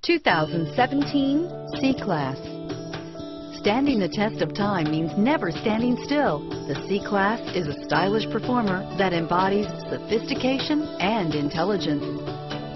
2017 C-Class. Standing the test of time means never standing still. The C-Class is a stylish performer that embodies sophistication and intelligence.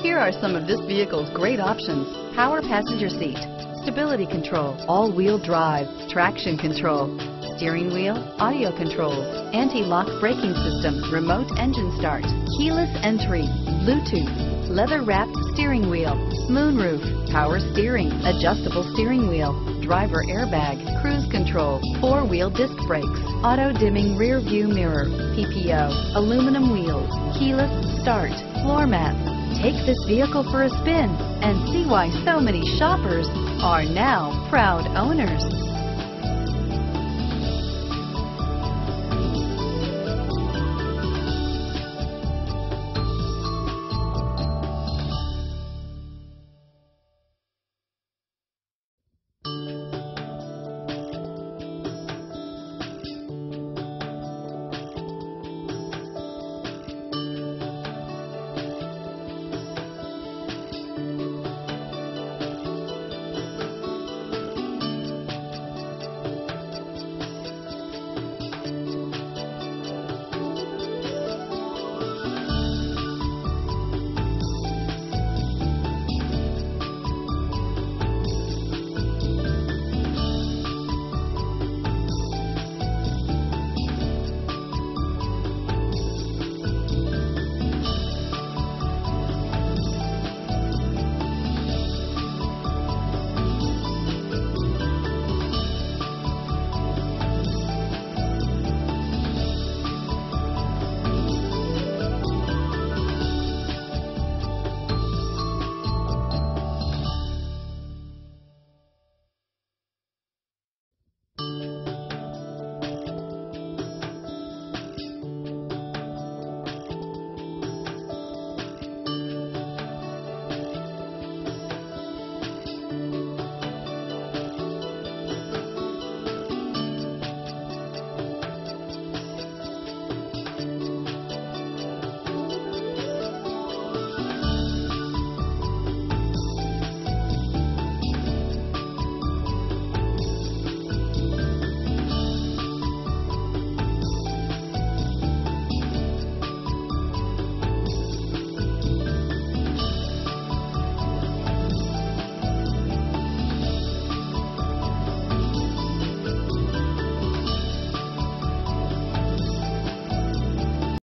Here are some of this vehicle's great options: power passenger seat, stability control, all-wheel drive, traction control, steering wheel audio controls, anti-lock braking system, remote engine start, keyless entry, Bluetooth, leather-wrapped steering wheel, moonroof, power steering, adjustable steering wheel, driver airbag, cruise control, four-wheel disc brakes, auto-dimming rear view mirror, PPO, aluminum wheels, keyless start, floor mats. Take this vehicle for a spin and see why so many shoppers are now proud owners.